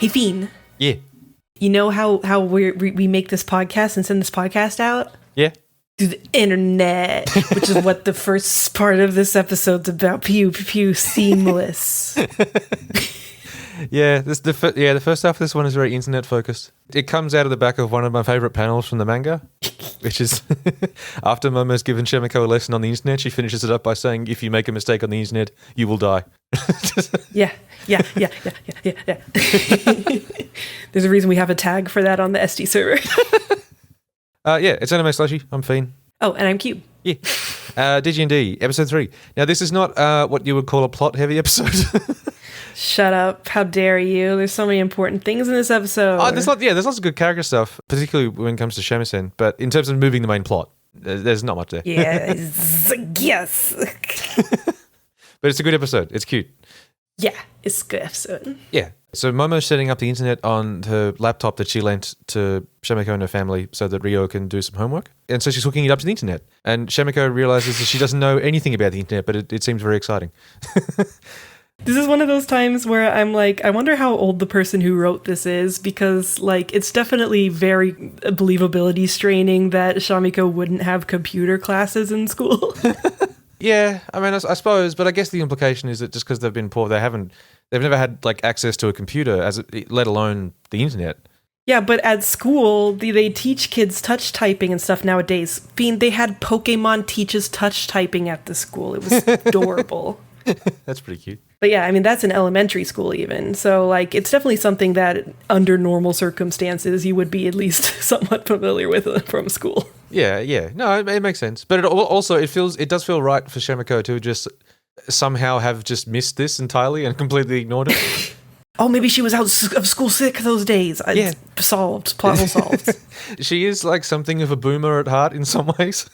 Hey, Fiend. Yeah. You know how we make this podcast and send this podcast out? Yeah. Through the internet, which is what the first part of this episode's about. Pew, pew, pew, seamless. Yeah, the first half of this one is very internet focused. It comes out of the back of one of my favorite panels from the manga, which is after Momo's given Shimiko a lesson on the internet, she finishes it up by saying, "If you make a mistake on the internet, you will die." Yeah. There's a reason we have a tag for that on the SD server. Yeah, it's Anime Slushy. I'm Fiend. Oh, and I'm Cube. Yeah. DGND, episode 3. Now, this is not what you would call a plot-heavy episode. Shut up. How dare you? There's so many important things in this episode. Oh, there's lots of good character stuff, particularly when it comes to Shamisen. But in terms of moving the main plot, there's not much there. Yes. But it's a good episode. It's cute. Yeah, it's a good episode. Yeah. So Momo's setting up the internet on her laptop that she lent to Shimiko and her family so that Ryo can do some homework. And so she's hooking it up to the internet. And Shimiko realizes that she doesn't know anything about the internet, but it seems very exciting. This is one of those times where I'm like, I wonder how old the person who wrote this is, because like it's definitely very believability straining that Shamiko wouldn't have computer classes in school. Yeah, I mean, I suppose, but I guess the implication is that just because they've been poor, they've never had like access to a computer, let alone the internet. Yeah, but at school, they teach kids touch typing and stuff nowadays. They had Pokemon teaches touch typing at the school. It was adorable. That's pretty cute. But yeah, I mean, that's in elementary school even. So, like, it's definitely something that under normal circumstances you would be at least somewhat familiar with from school. Yeah. No, it makes sense. But it does feel right for Shimiko to just somehow have just missed this entirely and completely ignored it. Oh, maybe she was out of school sick those days. Yeah. Solved. Plot hole solved. She is like something of a boomer at heart in some ways.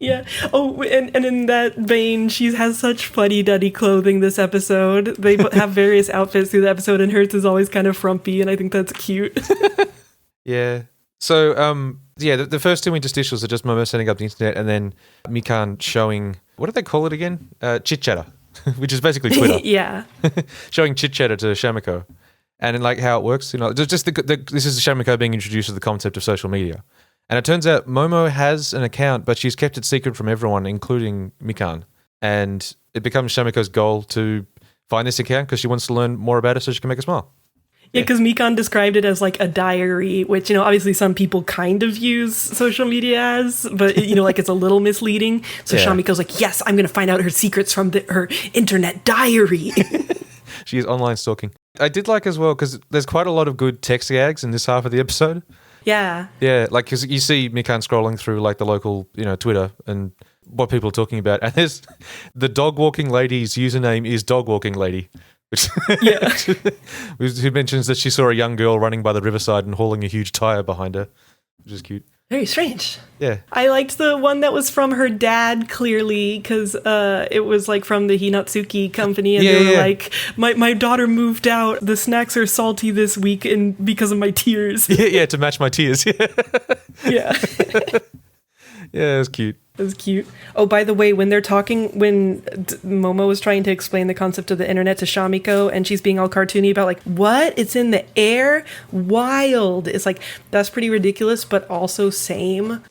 Yeah. Oh, and in that vein, she has such fuddy-duddy clothing this episode. They have various outfits through the episode, and hers is always kind of frumpy, and I think that's cute. Yeah. So, the first two interstitials are just Momo setting up the internet, and then Mikan showing, what do they call it again? Chit-chatter. Which is basically Twitter. Yeah. Showing chit-chatter to Shamiko. And in like how it works, just this is Shamiko being introduced to the concept of social media. And it turns out Momo has an account, but she's kept it secret from everyone, including Mikan. And it becomes Shamiko's goal to find this account because she wants to learn more about it so she can make a smile. Yeah, because Mikan described it as like a diary, which, obviously some people kind of use social media as, but, like it's a little misleading. So yeah. Shamiko's like, yes, I'm going to find out her secrets from her internet diary. She is online stalking. I did like as well, because there's quite a lot of good text gags in this half of the episode. Yeah. Yeah, like, because you see Mikan scrolling through like the local, Twitter and what people are talking about. And there's the dog walking lady's username is dog walking lady. Yeah. Who mentions that she saw a young girl running by the riverside and hauling a huge tire behind her, which is cute. Very strange. Yeah. I liked the one that was from her dad, clearly, because it was like from the Hinatsuki company, and they were like, my daughter moved out, the snacks are salty this week because of my tears. Yeah, to match my tears. Yeah. Yeah. Yeah, it was cute. It was cute. Oh, by the way, when Momo was trying to explain the concept of the internet to Shamiko, and she's being all cartoony about like, what? It's in the air? Wild. It's like, that's pretty ridiculous, but also same.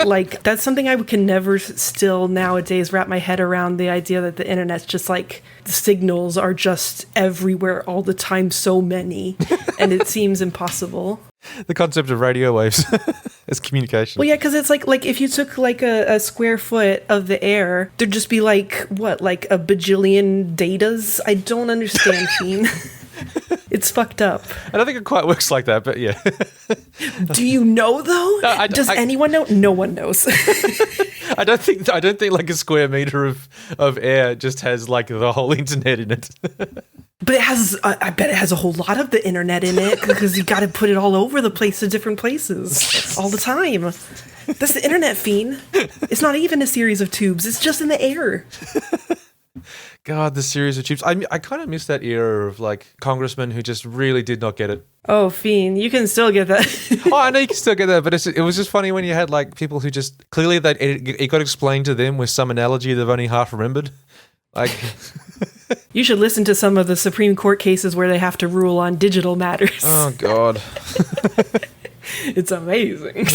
Like, that's something I can never still nowadays wrap my head around, the idea that the internet's just like, the signals are just everywhere all the time, so many, and it seems impossible. The concept of radio waves as communication. Well, yeah, because it's like if you took like a square foot of the air, there'd just be like, what, like a bajillion datas? I don't understand, Sheen. It's fucked up. I don't think it quite works like that, but yeah. Do you know, though? Does anyone know? No one knows. I don't think like a square meter of air just has like the whole internet in it. But it has, I bet it has a whole lot of the internet in it, because you got to put it all over the place to different places all the time. That's the internet, Fiend. It's not even a series of tubes. It's just in the air. God, the series of tubes. I kind of miss that era of like congressmen who just really did not get it. Oh, Fiend, you can still get that. Oh, I know you can still get that, but it was just funny when you had like people who just clearly that it got explained to them with some analogy they've only half remembered. Like, You should listen to some of the Supreme Court cases where they have to rule on digital matters. oh God. It's amazing.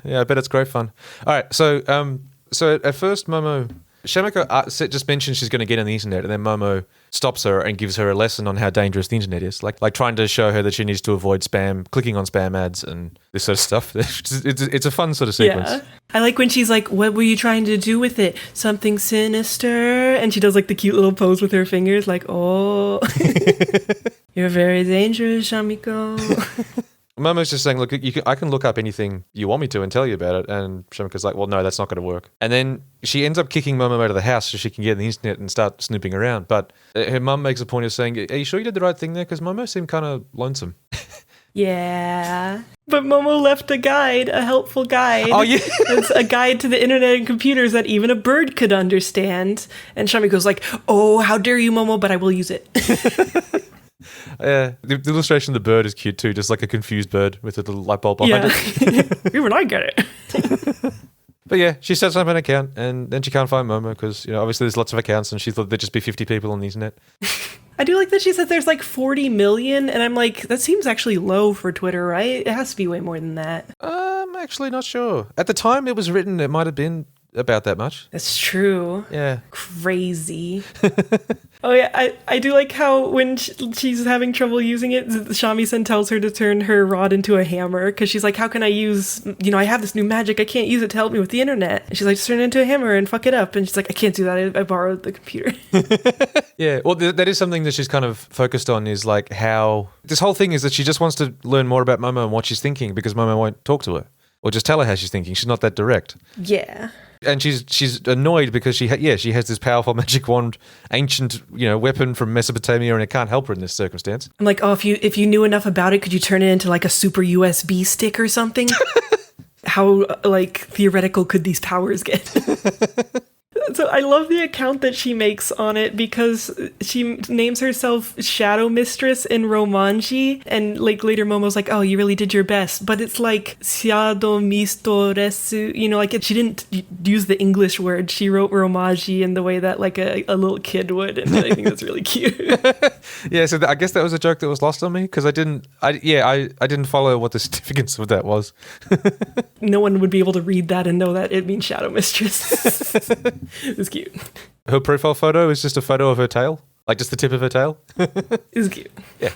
Yeah, I bet it's great fun. All right, so at first Momo, Shamiko just mentions she's going to get on the internet, and then Momo stops her and gives her a lesson on how dangerous the internet is, like trying to show her that she needs to avoid clicking on spam ads and this sort of stuff. It's a fun sort of sequence. Yeah. I like when she's like, what were you trying to do with it? Something sinister? And she does like the cute little pose with her fingers, like, oh, you're very dangerous, Shamiko. Momo's just saying, look, I can look up anything you want me to and tell you about it. And Shamiko's like, well, no, that's not going to work. And then she ends up kicking Momo out of the house so she can get on the internet and start snooping around. But her mum makes a point of saying, are you sure you did the right thing there? Because Momo seemed kind of lonesome. Yeah. But Momo left a guide, a helpful guide. Oh, yeah. It's a guide to the internet and computers that even a bird could understand. And Shamiko's like, oh, how dare you, Momo, but I will use it. Yeah, the illustration of the bird is cute too, just like a confused bird with a little light bulb behind it. Even I get it. But yeah, she sets up an account and then she can't find Momo because, obviously there's lots of accounts and she thought there'd just be 50 people on the internet. I do like that she said there's like 40 million, and I'm like, that seems actually low for Twitter, right? It has to be way more than that. I'm actually not sure. At the time it was written, it might have been about that much. That's true. Yeah. Crazy. Oh yeah, I do like how when she's having trouble using it, Shamisen tells her to turn her rod into a hammer, because she's like, how can I use, I have this new magic, I can't use it to help me with the internet. And she's like, just turn it into a hammer and fuck it up. And she's like, I can't do that, I borrowed the computer. Yeah, well, that is something that she's kind of focused on, is like how this whole thing is that she just wants to learn more about Momo and what she's thinking, because Momo won't talk to her or just tell her how she's thinking. She's not that direct. Yeah. And she's annoyed because she has this powerful magic wand, ancient weapon from Mesopotamia, and it can't help her in this circumstance. I'm like, oh, if you knew enough about it, could you turn it into like a super USB stick or something? How theoretical could these powers get? So I love the account that she makes on it, because she names herself Shadow Mistress in Romanji, and later Momo's like, oh, you really did your best, but it's like Shadow Mistoresu, she didn't use the English word, she wrote Romanji in the way that like a little kid would, and I think that's really cute. Yeah, so I guess that was a joke that was lost on me, because I didn't follow what the significance of that was. No one would be able to read that and know that it means Shadow Mistress. It was cute. Her profile photo is just a photo of her tail, like just the tip of her tail. It was cute. Yeah.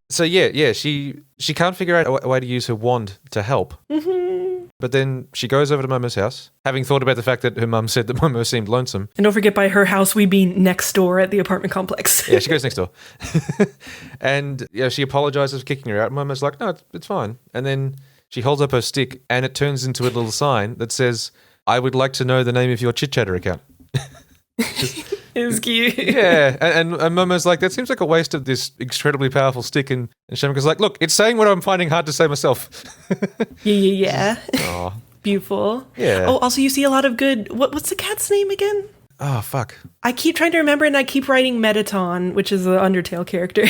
So she can't figure out a way to use her wand to help. Mm-hmm. But then she goes over to Momo's house, having thought about the fact that her mum said that Momo seemed lonesome. And don't forget, by her house, we mean next door at the apartment complex. Yeah, she goes next door. And she apologizes for kicking her out. Momo's like, no, it's fine. And then she holds up her stick and it turns into a little sign that says, I would like to know the name of your chit-chatter account. It was cute. Yeah, and Momo's like, that seems like a waste of this incredibly powerful stick. And Shamiko's like, look, it's saying what I'm finding hard to say myself. Yeah. Aw. Beautiful. Yeah. Oh, also you see a lot of good, what's the cat's name again? Oh, fuck. I keep trying to remember, and I keep writing Metaton, which is an Undertale character.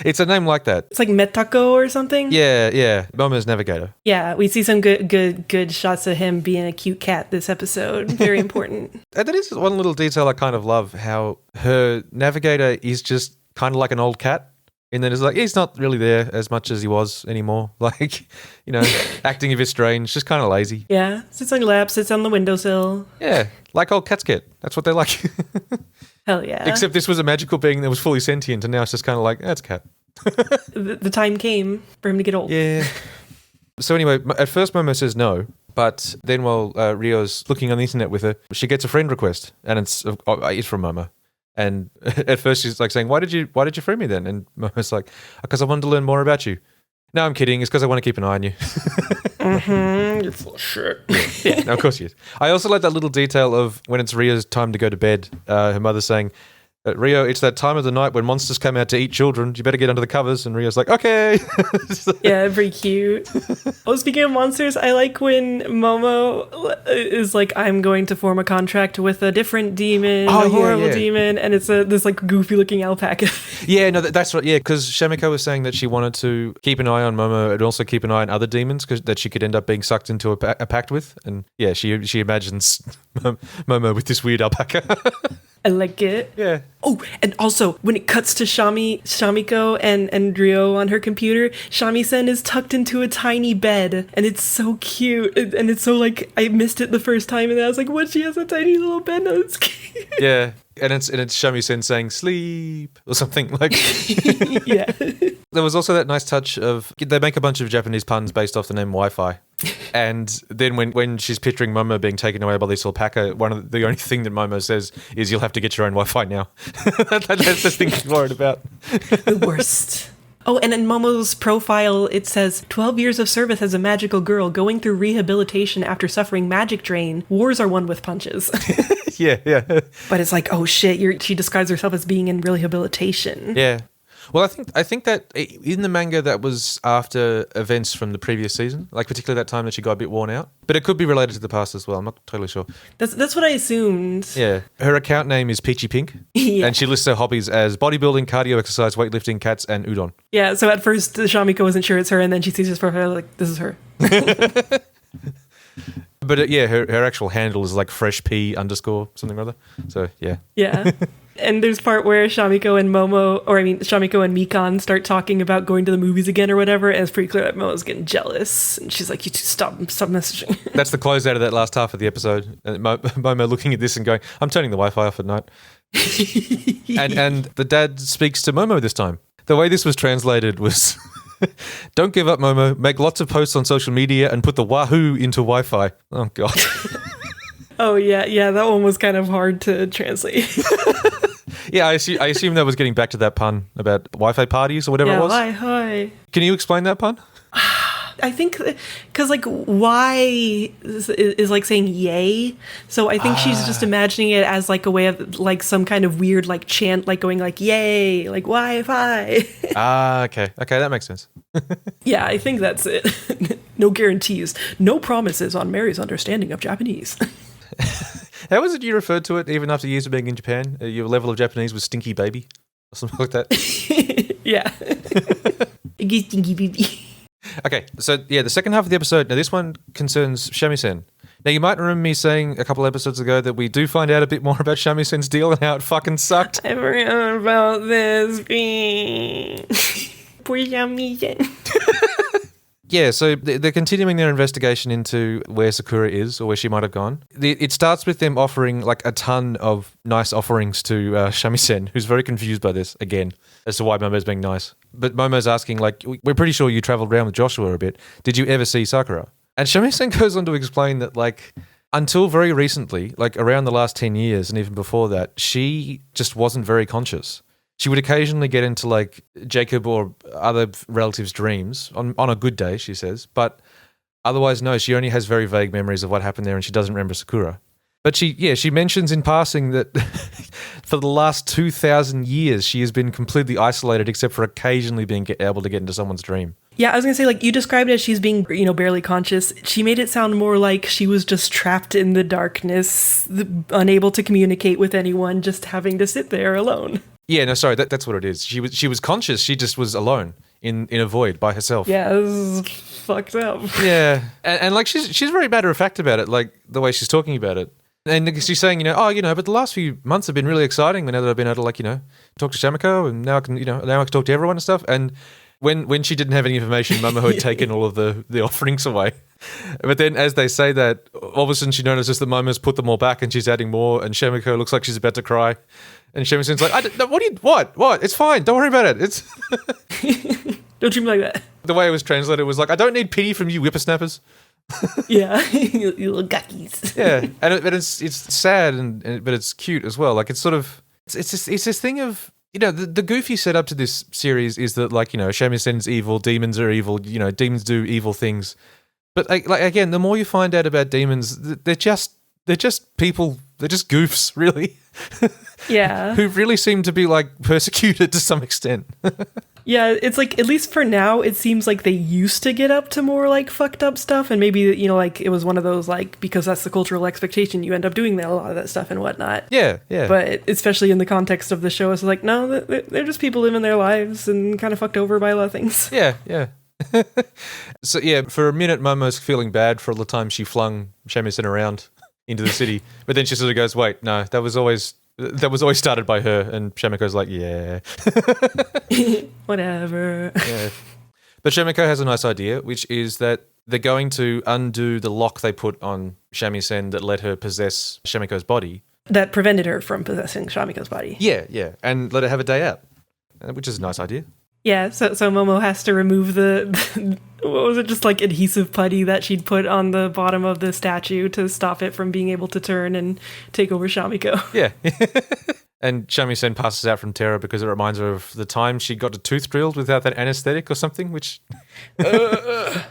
It's a name like that. It's like Metako or something. Yeah. Momo's navigator. Yeah, we see some good shots of him being a cute cat this episode. Very important. And that is one little detail I kind of love, how her navigator is just kind of like an old cat. And then it's like, he's not really there as much as he was anymore. Like, acting a bit strange, just kind of lazy. Yeah, sits on your lap, sits on the windowsill. Yeah, like old cats get. That's what they're like. Hell yeah. Except this was a magical being that was fully sentient, and now it's just kind of like, that's a cat. The time came for him to get old. Yeah. So anyway, at first Momo says no, but then while Rio's looking on the internet with her, she gets a friend request, and it's from Momo. And at first she's like saying, why did you friend me then? And Momo's like, because I wanted to learn more about you. No, I'm kidding. It's because I want to keep an eye on you. Mm-hmm. You're full of shit. Yeah, no, of course he is. I also like that little detail of when it's Rio's time to go to bed, her mother saying, Rio, it's that time of the night when monsters come out to eat children. You better get under the covers. And Rio's like, okay. Yeah, very cute. Oh, speaking of monsters, I like when Momo is like, I'm going to form a contract with a different demon, a horrible demon, and it's this like goofy looking alpaca. Yeah, no, that's right. Yeah, because Shamiko was saying that she wanted to keep an eye on Momo and also keep an eye on other demons that she could end up being sucked into a pact with. And yeah, she imagines Momo with this weird alpaca. I like it. Yeah. Oh, and also when it cuts to Shamiko and Ryo on her computer, Shamisen is tucked into a tiny bed, and it's so cute. And it's so like, I missed it the first time, and I was like, what? She has a tiny little bed. No, it's cute. Yeah. And it's Shamisen saying sleep or something like. Yeah. There was also that nice touch of they make a bunch of Japanese puns based off the name Wi-Fi, and then when she's picturing Momo being taken away by this alpaca, the only thing that Momo says is you'll have to get your own Wi-Fi now. That's the thing she's worried about. The worst. Oh, and in Momo's profile, it says, 12 years of service as a magical girl going through rehabilitation after suffering magic drain. Wars are won with punches. Yeah. But it's like, oh shit, she describes herself as being in rehabilitation. Yeah. Well, I think that in the manga that was after events from the previous season, like particularly that time that she got a bit worn out. But it could be related to the past as well. I'm not totally sure. That's what I assumed. Yeah. Her account name is Peachy Pink. Yeah. And she lists her hobbies as bodybuilding, cardio, exercise, weightlifting, cats, and udon. Yeah, so at first Shamiko wasn't sure it's her, and then she sees his profile like, this is her. But yeah, her actual handle is like freshp _ something or other. So yeah. Yeah. And there's part where Shamiko and Mikan start talking about going to the movies again or whatever, and it's pretty clear that Momo's getting jealous. And she's like, you two stop messaging. That's the closeout of that last half of the episode. Momo looking at this and going, I'm turning the Wi-Fi off at night. And the dad speaks to Momo this time. The way this was translated was, don't give up, Momo. Make lots of posts on social media and put the Wahoo into Wi-Fi. Oh, God. Oh, yeah, that one was kind of hard to translate. Yeah, I assume that was getting back to that pun about Wi-Fi parties or whatever it was. Hi. Can you explain that pun? I think because like Y is like saying yay, so I think she's just imagining it as like a way of like some kind of weird like chant, like going like yay, like Wi-Fi. Okay, that makes sense. Yeah, I think that's it. No guarantees, no promises on Mary's understanding of Japanese. How was it you referred to it even after years of being in Japan? Your level of Japanese was stinky baby or something like that? Yeah. Stinky baby. Okay, so yeah, the second half of the episode, now this one concerns Shamisen. Now you might remember me saying a couple episodes ago that we do find out a bit more about Shamisen's deal and how it fucking sucked. I forgot about this being... Poor Shamisen. Yeah, so they're continuing their investigation into where Sakura is or where she might have gone. It starts with them offering like a ton of nice offerings to Shamisen, who's very confused by this, again, as to why Momo's being nice. But Momo's asking, like, we're pretty sure you travelled around with Joshua a bit. Did you ever see Sakura? And Shamisen goes on to explain that, like, until very recently, like around the last 10 years and even before that, she just wasn't very conscious. She would occasionally get into like Jacob or other relatives' dreams on a good day, she says. But otherwise, no, she only has very vague memories of what happened there and she doesn't remember Sakura. But she mentions in passing that for the last 2,000 years, she has been completely isolated except for occasionally being able to get into someone's dream. Yeah, I was going to say, like, you described it as she's being, barely conscious. She made it sound more like she was just trapped in the darkness, unable to communicate with anyone, just having to sit there alone. Yeah, no, sorry, that's what it is. She was conscious, she just was alone in a void by herself. Yeah, this is fucked up. Yeah, and like she's very matter of fact about it, like the way she's talking about it. And she's saying, but the last few months have been really exciting now that I've been able to, talk to Shamiko and now I can talk to everyone and stuff. And when she didn't have any information, Momo had taken all of the offerings away. But then as they say that, all of a sudden she notices that Momo's put them all back and she's adding more and Shamiko looks like she's about to cry. And Shamisen's like, what? It's fine. Don't worry about it. It's Don't treat me like that. The way it was translated was like, I don't need pity from you whippersnappers. Yeah, you little guckies. Yeah, but it's sad but it's cute as well. Like it's sort of it's this thing of the goofy setup to this series is that Shamisen's evil, demons are evil, demons do evil things. But like again, the more you find out about demons, they're just people. They're just goofs, really. Yeah. Who really seem to be like persecuted to some extent. Yeah, it's like, at least for now, it seems like they used to get up to more like fucked up stuff, and maybe, like it was one of those like, because that's the cultural expectation, you end up doing a lot of that stuff and whatnot. Yeah. But especially in the context of the show, it's like, no, they're just people living their lives and kind of fucked over by a lot of things. Yeah. So yeah, for a minute, Momo's feeling bad for all the time she flung Shamisen around into the city, but then she sort of goes, wait, no, that was always That was always started by her, and Shamiko's like, yeah. Whatever. Yeah. But Shamiko has a nice idea, which is that they're going to undo the lock they put on Shamisen that let her possess Shamiko's body. That prevented her from possessing Shamiko's body. Yeah. And let her have a day out, which is a nice idea. Yeah, so Momo has to remove the what was it, just like adhesive putty that she'd put on the bottom of the statue to stop it from being able to turn and take over Shamiko. Yeah. And Shamisen passes out from terror because it reminds her of the time she got a tooth drilled without that anesthetic or something, which... I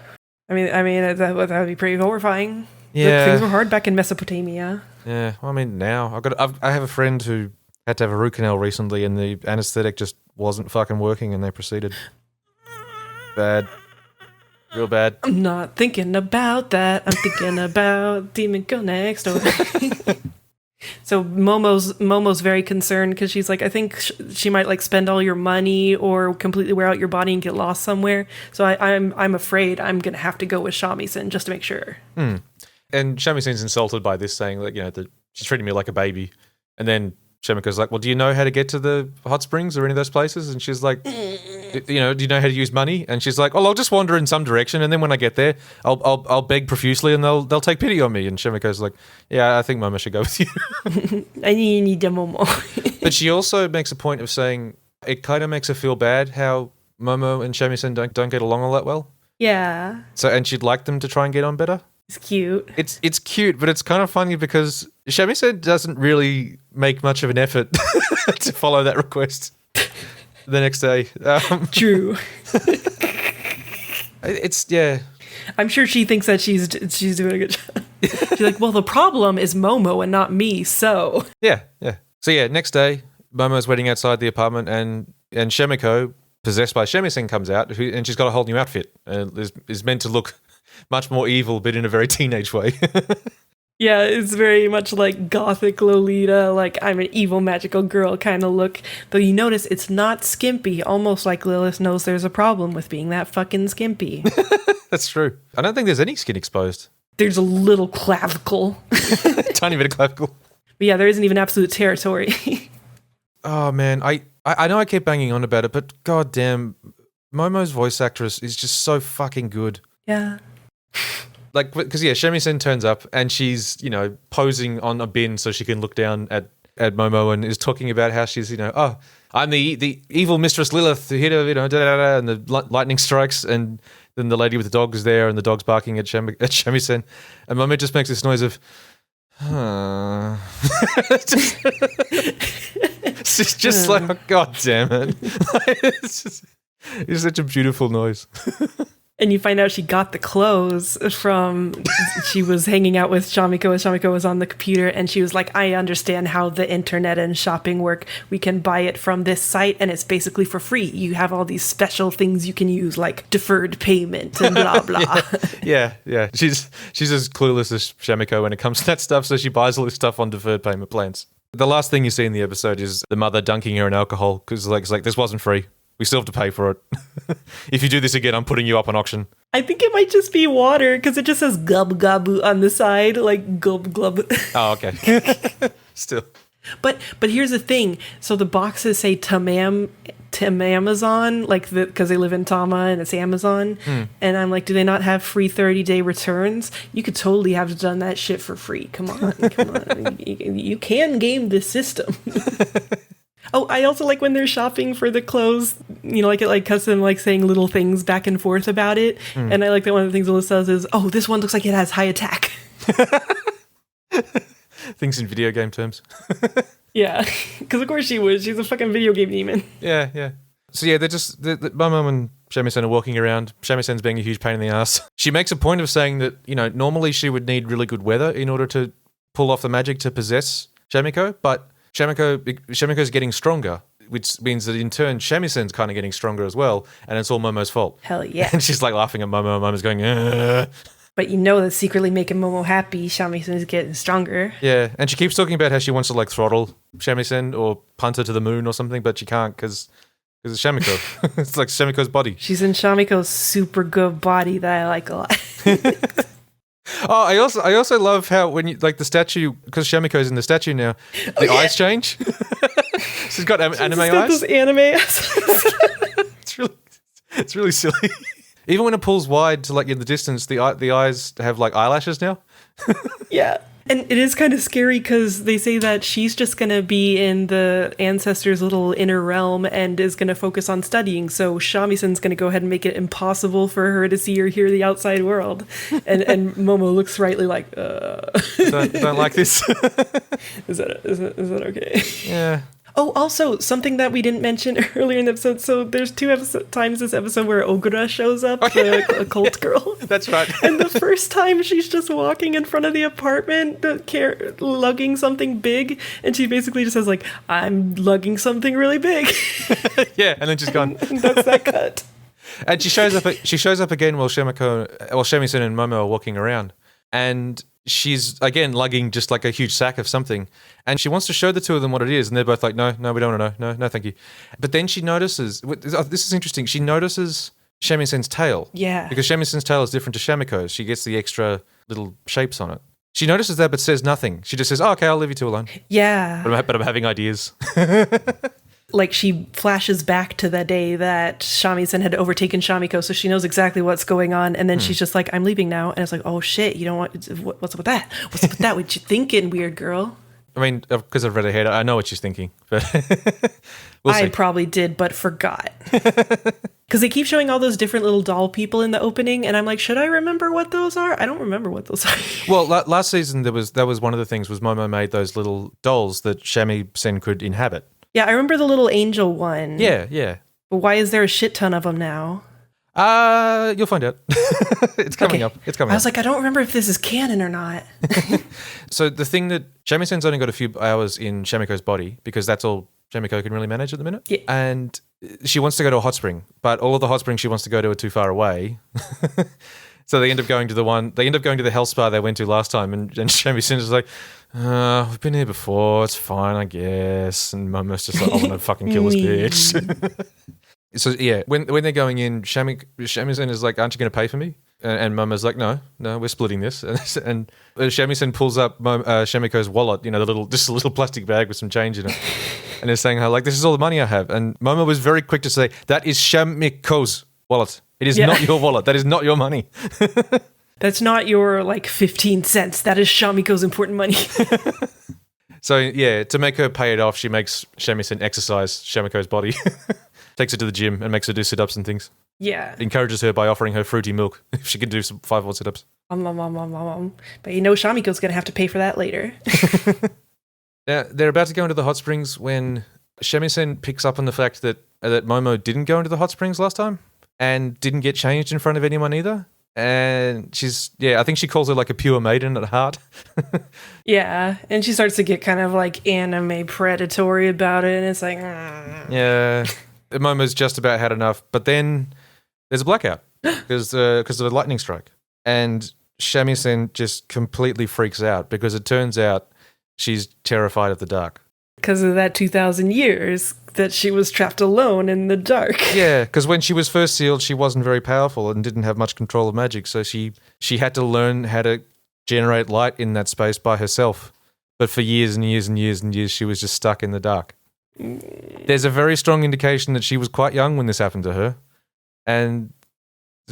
mean that would be pretty horrifying. Yeah. Things were hard back in Mesopotamia. Yeah, well, I mean, now I have a friend who had to have a root canal recently, and the anesthetic just wasn't fucking working, and they proceeded. Bad, real bad. I'm not thinking about that. I'm thinking about Demon Go Next Door. So Momo's very concerned because she's like, I think she might like spend all your money or completely wear out your body and get lost somewhere. So I'm afraid I'm gonna have to go with Shamisen just to make sure. And Shamisen's insulted by this, saying like, that she's treating me like a baby. And then Shamiko's like, well, do you know how to get to the hot springs or any of those places? And she's like, do you know how to use money? And she's like, oh, I'll just wander in some direction, and then when I get there, I'll beg profusely, and they'll take pity on me. And Shamiko's like, yeah, I think Momo should go with you. I need a Momo. But she also makes a point of saying it kind of makes her feel bad how Momo and Shamisen don't get along all that well. Yeah. So, and she'd like them to try and get on better. It's cute. It's cute, but it's kind of funny because Shamisen doesn't really make much of an effort to follow that request the next day. True. Yeah. I'm sure she thinks that she's doing a good job. She's like, well, the problem is Momo and not me, so. Yeah. So yeah, next day, Momo's waiting outside the apartment, and Shamiko, possessed by Shamisen, comes out, and she's got a whole new outfit, and is meant to look much more evil, but in a very teenage way. Yeah, it's very much like gothic Lolita, like I'm an evil magical girl kind of look. Though you notice it's not skimpy, almost like Lilith knows there's a problem with being that fucking skimpy. That's true. I don't think there's any skin exposed. There's a little clavicle. Tiny bit of clavicle. But yeah, there isn't even absolute territory. Oh man, I know I keep banging on about it, but goddamn, Momo's voice actress is just so fucking good. Yeah. Like, because Shamisen turns up and she's, posing on a bin so she can look down at Momo and is talking about how she's, oh, I'm the evil Mistress Lilith here to, and the lightning strikes, and then the lady with the dog is there and the dog's barking at Shamisen, and Momo just makes this noise of, it's just like, oh, God damn it. It's such a beautiful noise. And you find out she got the clothes from, she was hanging out with Shamiko as Shamiko was on the computer, and she was like, I understand how the internet and shopping work. We can buy it from this site, and it's basically for free. You have all these special things you can use, like deferred payment and blah, blah. Yeah. She's as clueless as Shamiko when it comes to that stuff, so she buys all this stuff on deferred payment plans. The last thing you see in the episode is the mother dunking her in alcohol, because it's like, this wasn't free. We still have to pay for it. If you do this again, I'm putting you up on auction. I think it might just be water, because it just says gub gabu on the side, like gub glub. Oh, okay. Still. But here's the thing. So the boxes say Amazon, like because they live in Tama and it's Amazon. And I'm like, do they not have free 30-day returns? You could totally have done that shit for free. Come on. You can game this system. Oh, I also like when they're shopping for the clothes, like it like cuts them like saying little things back and forth about it. And I like that one of the things Alyssa says is, oh, this one looks like it has high attack. Things in video game terms. Yeah, because of course she would. She's a fucking video game demon. Yeah. So yeah, Momo and Shamisen are walking around. Shamisen's being a huge pain in the ass. She makes a point of saying that, normally she would need really good weather in order to pull off the magic to possess Shamiko, but Shamiko's getting stronger, which means that in turn Shamisen's kind of getting stronger as well, and it's all Momo's fault. Hell yeah. And she's like laughing at Momo, and Momo's going, Ugh. But that's secretly making Momo happy. Shamisen is getting stronger. Yeah, and she keeps talking about how she wants to like throttle Shamisen or punt her to the moon or something, but she can't because it's Shamiko. It's like Shamiko's body. She's in Shamiko's super good body that I like a lot. Oh, I also love how when you like the statue, because Shamiko's in the statue now, the eyes change. She's got anime She's got eyes. those anime eyes. It's really silly. Even when it pulls wide to like in the distance, the eyes have like eyelashes now. Yeah. And it is kind of scary because they say that she's just going to be in the ancestors' little inner realm and is going to focus on studying. So Shamisen's going to go ahead and make it impossible for her to see or hear the outside world. And Momo looks rightly like, don't like this. Is that okay? Yeah. Oh, also, something that we didn't mention earlier in the episode. So there's times this episode where Ogura shows up, the occult girl. That's right. And the first time she's just walking in front of the apartment, lugging something big. And she basically just says, like, I'm lugging something really big. Yeah, and then she's gone. And that's that cut. And she shows up again while Shamisen and Momo are walking around. And she's, again, lugging just like a huge sack of something. And she wants to show the two of them what it is. And they're both like, no, we don't want to know. No, thank you. But then she notices, this is interesting, she notices Shamisen's tail. Yeah. Because Shamisen's tail is different to Shamiko's. She gets the extra little shapes on it. She notices that but says nothing. She just says, oh, okay, I'll leave you two alone. Yeah. But I'm having ideas. Like, she flashes back to the day that Shamisen had overtaken Shamiko, so she knows exactly what's going on. And then she's just like, I'm leaving now. And it's like, oh, shit, you don't want... What's up with that? What's up with that? What you thinking, weird girl? I mean, because I've read ahead, I know what she's thinking. But we'll see. I probably did, but forgot. Because they keep showing all those different little doll people in the opening, and I'm like, should I remember what those are? I don't remember what those are. Well, last season, that was one of the things was Momo made those little dolls that Shamisen could inhabit. Yeah, I remember the little angel one. Yeah. But why is there a shit ton of them now? You'll find out. It's coming up. It's coming up. I was like, I don't remember if this is canon or not. So the thing that Shamisen's only got a few hours in Shamiko's body because that's all Shamiko can really manage at the minute. Yeah. And she wants to go to a hot spring, but all of the hot springs she wants to go to are too far away. So they end up going to the health spa they went to last time, and Shamisen is like, we've been here before, it's fine, I guess. And Momo's just like, I want to fucking kill this bitch. So yeah, when they're going in, Shamisen is like, aren't you going to pay for me? And Momo's like, no, we're splitting this. And Shamisen pulls up Shamiko's wallet, just a little plastic bag with some change in it. And is saying, like, this is all the money I have. And Momo was very quick to say, that is Shamiko's wallet. It is not your wallet. That is not your money. That's not your, 15 cents. That is Shamiko's important money. So, yeah, to make her pay it off, she makes Shamisen exercise Shamiko's body. Takes her to the gym and makes her do sit-ups and things. Yeah. Encourages her by offering her fruity milk if she can do some 5 more sit-ups. But Shamiko's going to have to pay for that later. Now, they're about to go into the hot springs when Shamisen picks up on the fact that Momo didn't go into the hot springs last time and didn't get changed in front of anyone either. And I think she calls her like a pure maiden at heart. Yeah, and she starts to get kind of anime predatory about it, and it's like... Yeah, Momo's just about had enough, but then there's a blackout because of a lightning strike. And Shamisen just completely freaks out because it turns out she's terrified of the dark. Because of that 2,000 years that she was trapped alone in the dark. Yeah, because when she was first sealed, she wasn't very powerful and didn't have much control of magic, so she had to learn how to generate light in that space by herself. But for years and years and years and years, she was just stuck in the dark. There's a very strong indication that she was quite young when this happened to her, and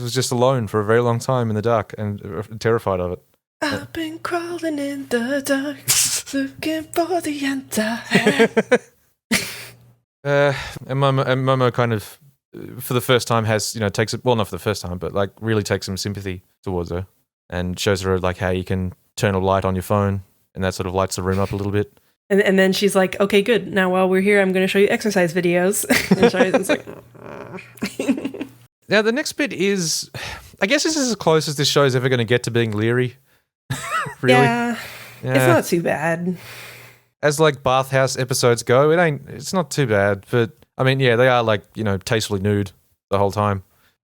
was just alone for a very long time in the dark and terrified of it. I've been crawling in the dark, looking for the answer. And Momo kind of, for the first time, has takes it. Well, not for the first time, but really takes some sympathy towards her and shows her how you can turn a light on your phone, and that sort of lights the room up a little bit. And then she's like, okay, good. Now while we're here, I'm going to show you exercise videos. And Shamisen's like, Now the next bit is, I guess this is as close as this show is ever going to get to being leery. Really? Yeah, it's not too bad. As bathhouse episodes go, it's not too bad. But I mean, yeah, they are tastefully nude the whole time.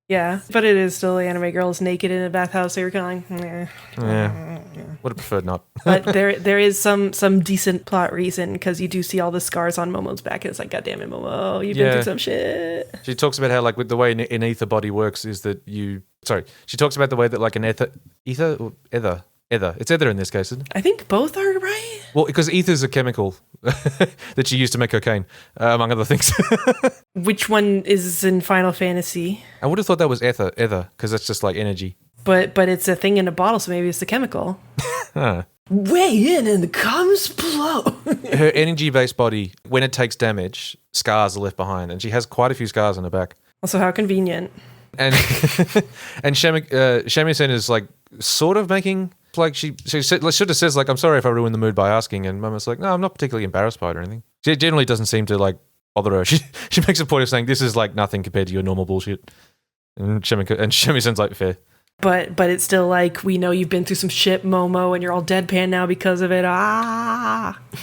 Yeah, but it is still anime girls naked in a bathhouse, so you're kind of like, Yeah, would have preferred not. But there is some decent plot reason, because you do see all the scars on Momo's back, and it's like, God damn it, Momo, you've been through some shit. She talks about how with the way an ether body works is that you sorry, she talks about the way that like an ether. It's ether in this case, isn't it? I think both are right. Well, because ether is a chemical that she used to make cocaine, among other things. Which one is in Final Fantasy? I would have thought that was ether, because that's just like energy. But it's a thing in a bottle, so maybe it's the chemical. Huh. Weigh in and the comments below. Her energy-based body, when it takes damage, scars are left behind, and she has quite a few scars on her back. Also, how convenient. And Shamisen is like sort of making like she should have says like, I'm sorry if I ruined the mood by asking, and Momo's like, no, I'm not particularly embarrassed by it or anything. She generally doesn't seem to like bother her. She makes a point of saying this is like nothing compared to your normal bullshit. And Shamisen's like, fair. But it's still like, we know you've been through some shit, Momo, and you're all deadpan now because of it.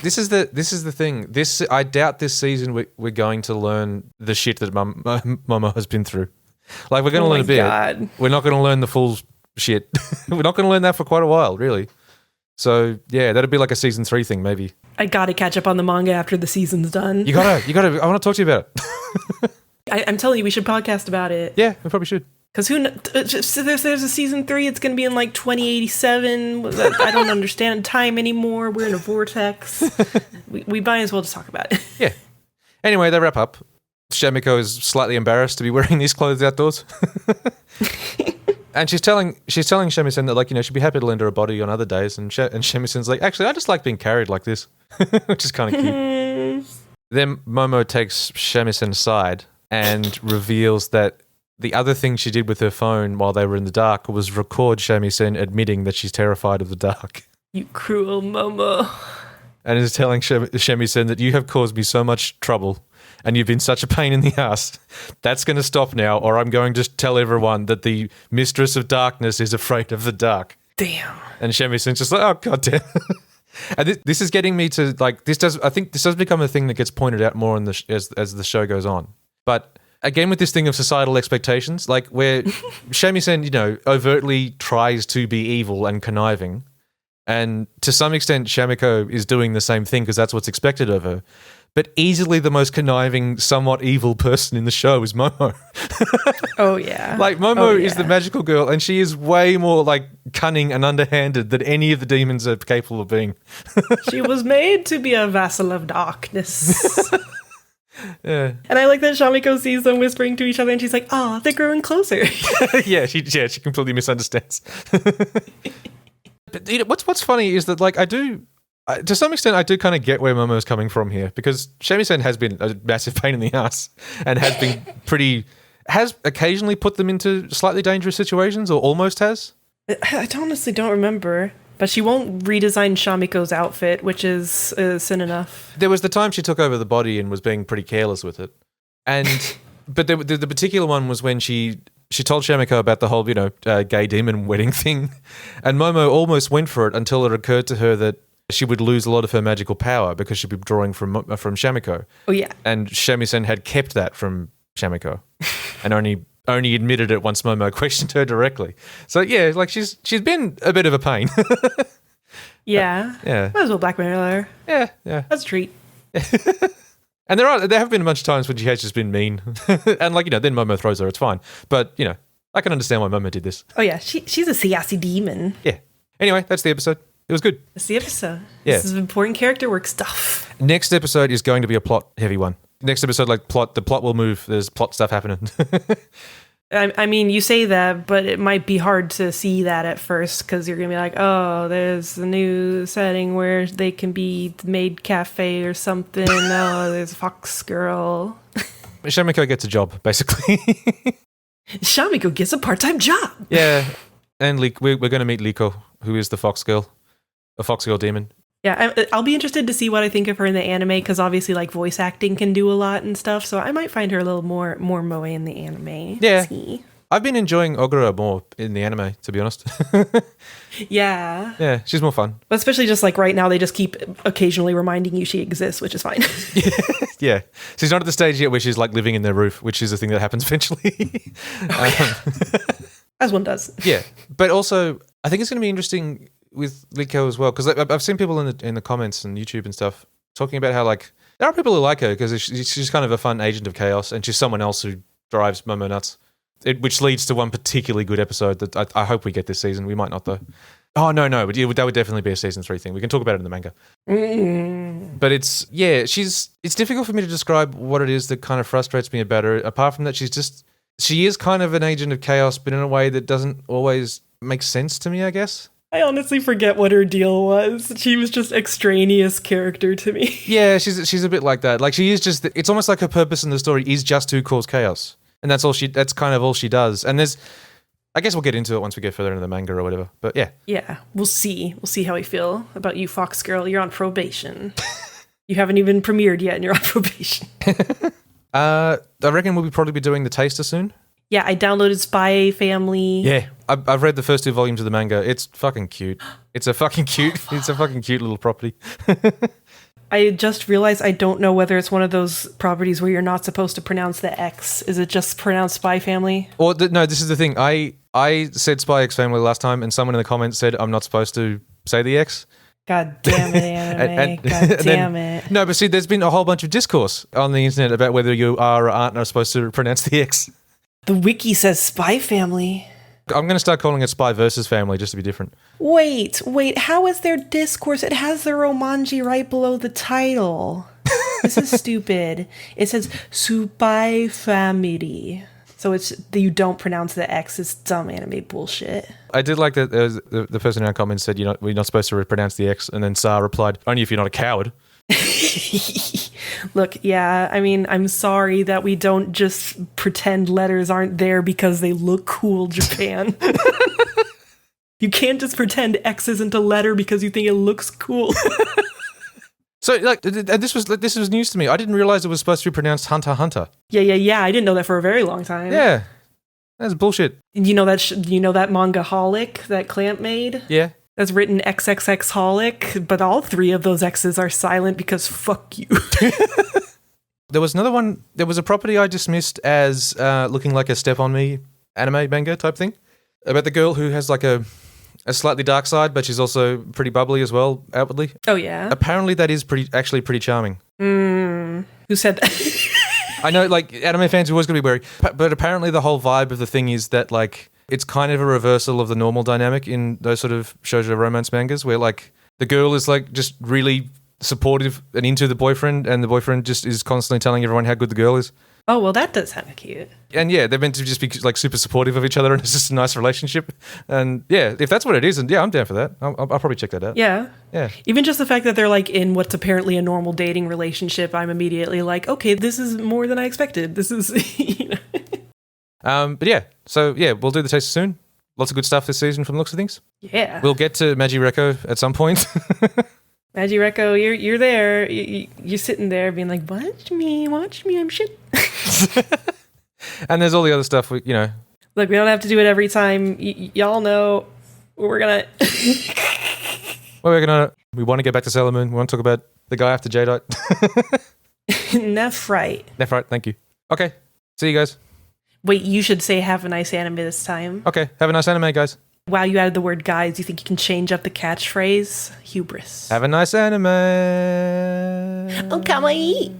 This is the thing. I doubt this season we're going to learn the shit that Momo has been through. Like, we're going to learn a bit. God. We're not going to learn the full shit. We're not going to learn that for quite a while, really. So yeah, that'd be like a season 3 thing, maybe. I gotta catch up on the manga after the season's done. You gotta. I want to talk to you about it. I'm telling you, we should podcast about it. Yeah, we probably should. Because there's a season 3, it's going to be in like 2087. I don't understand time anymore. We're in a vortex. We might as well just talk about it. Yeah. Anyway, they wrap up. Shamiko is slightly embarrassed to be wearing these clothes outdoors. And she's telling Shamisen that, like, you know, she'd be happy to lend her a body on other days. And Shamisen's like, actually, I just like being carried like this, which is kind of cute. Then Momo takes Shamisen aside and reveals that the other thing she did with her phone while they were in the dark was record Shamisen admitting that she's terrified of the dark. You cruel Momo. And is telling Shamisen that you have caused me so much trouble and you've been such a pain in the ass. That's going to stop now, or I'm going to tell everyone that the mistress of darkness is afraid of the dark. Damn. And Shamisen's just like, oh, goddamn. And this is getting me to, like, I think this does become a thing that gets pointed out more as the show goes on. But again, with this thing of societal expectations, like where Shamisen, you know, overtly tries to be evil and conniving, and to some extent Shamiko is doing the same thing because that's what's expected of her. But easily the most conniving, somewhat evil person in the show is Momo. Oh, yeah. Like, Momo is the magical girl, and she is way more, like, cunning and underhanded than any of the demons are capable of being. She was made to be a vassal of darkness. Yeah. And I like that Shamiko sees them whispering to each other, and she's like, oh, they're growing closer. Yeah, she completely misunderstands. But you know, what's funny is that, like, to some extent, I do kind of get where Momo's coming from here, because Shamisen has been a massive pain in the ass and has occasionally put them into slightly dangerous situations, or almost has. I honestly don't remember, but she won't redesign Shamiko's outfit, which is sin enough. There was the time she took over the body and was being pretty careless with it. But the particular one was when she told Shamiko about the whole, you know, gay demon wedding thing, and Momo almost went for it until it occurred to her that she would lose a lot of her magical power because she'd be drawing from Shamiko. Oh, yeah. And Shamisen had kept that from Shamiko and only admitted it once Momo questioned her directly. So, yeah, like she's been a bit of a pain. Yeah. Yeah. Might as well blackmail her. Yeah, yeah. That's a treat. And there have been a bunch of times when she has just been mean. And, like, you know, then Momo throws her, it's fine. But, you know, I can understand why Momo did this. Oh, yeah. She's a sassy demon. Yeah. Anyway, that's the episode. It was good. That's the episode. Yeah. This is important character work stuff. Next episode is going to be a plot-heavy one. Next episode, like, the plot will move. There's plot stuff happening. I mean, you say that, but it might be hard to see that at first, because you're going to be like, oh, there's a new setting where they can be maid cafe or something. Oh, there's a fox girl. Shamiko gets a job, basically. Shamiko gets a part-time job. Yeah. And we're going to meet Liko, who is the fox girl. A fox girl demon. Yeah, I'll be interested to see what I think of her in the anime, because obviously, like, voice acting can do a lot and stuff, so I might find her a little more moe in the anime. Yeah. I've been enjoying Ogura more in the anime, to be honest. Yeah. Yeah, she's more fun. But especially just, like, right now, they just keep occasionally reminding you she exists, which is fine. Yeah. She's not at the stage yet where she's, like, living in their roof, which is a thing that happens eventually. As one does. Yeah. But also, I think it's going to be interesting with Liko as well, because I've seen people in the comments and YouTube and stuff talking about how, like, there are people who like her because she's kind of a fun agent of chaos, and she's someone else who drives Momo nuts. which leads to one particularly good episode that I hope we get this season. We might not, though. Oh, no. That would definitely be a season 3 thing. We can talk about it in the manga. But it's difficult for me to describe what it is that kind of frustrates me about her. Apart from that, she is kind of an agent of chaos, but in a way that doesn't always make sense to me, I guess. I honestly forget what her deal was. She was just extraneous character to me. Yeah, she's a bit like that. Like, she is just, it's almost like her purpose in the story is just to cause chaos. And that's kind of all she does. And I guess we'll get into it once we get further into the manga or whatever. But yeah. Yeah, we'll see. We'll see how we feel about you, Fox Girl. You're on probation. You haven't even premiered yet and you're on probation. I reckon we'll probably be doing the taster soon. Yeah, I downloaded Spy Family. Yeah, I've read the first 2 volumes of the manga. It's fucking cute. It's a fucking cute little property. I just realized I don't know whether it's one of those properties where you're not supposed to pronounce the X. Is it just pronounced Spy Family? Or no, this is the thing. I said Spy X Family last time, and someone in the comments said I'm not supposed to say the X. God damn it, anime. God damn it. No, but see, there's been a whole bunch of discourse on the internet about whether you are or aren't supposed to pronounce the X. The wiki says Spy Family. I'm going to start calling it Spy versus Family just to be different. Wait, how is there discourse? It has the Romanji right below the title. This is stupid. It says Spy Family. So you don't pronounce the X. It's dumb anime bullshit. I did like that the person in our comments said we're not supposed to pronounce the X, and then Sa replied, only if you're not a coward. Look, yeah, I mean, I'm sorry that we don't just pretend letters aren't there because they look cool, Japan. You can't just pretend X isn't a letter because you think it looks cool. So, like, this was news to me. I didn't realize it was supposed to be pronounced Hunter x Hunter. Yeah. I didn't know that for a very long time. Yeah, that's bullshit. You know that manga Holic that Clamp made? Yeah. That's written XXX Holic, but all 3 of those X's are silent because fuck you. There was another one. There was a property I dismissed as looking like a Step on Me anime manga type thing about the girl who has like a slightly dark side, but she's also pretty bubbly as well outwardly. Oh yeah. Apparently, that is actually pretty charming. Who said that? I know, like, anime fans are always going to be wary, but apparently the whole vibe of the thing is that, like, it's kind of a reversal of the normal dynamic in those sort of shoujo romance mangas where, like, the girl is, like, just really supportive and into the boyfriend, and the boyfriend just is constantly telling everyone how good the girl is. Oh, well, that does sound cute. And yeah, they're meant to just be, like, super supportive of each other, and it's just a nice relationship. And yeah, if that's what it is, and yeah, I'm down for that. I'll probably check that out. Yeah. Yeah. Even just the fact that they're, like, in what's apparently a normal dating relationship, I'm immediately like, okay, this is more than I expected. This is, you know. But yeah, so yeah, we'll do the taste soon. Lots of good stuff this season from the looks of things. Yeah. We'll get to Magireko at some point. Magireko, you're there. You're sitting there being like, watch me, I'm shit. And there's all the other stuff, Look, we don't have to do it every time. Y'all know we're going to... We're working on it. We want to get back to Sailor Moon. We want to talk about the guy after Jadeite. Nephrite, thank you. Okay, see you guys. Wait, you should say have a nice anime this time. Okay, have a nice anime, guys. Wow, you added the word guys. You think you can change up the catchphrase? Hubris. Have a nice anime. Oh, kawaii.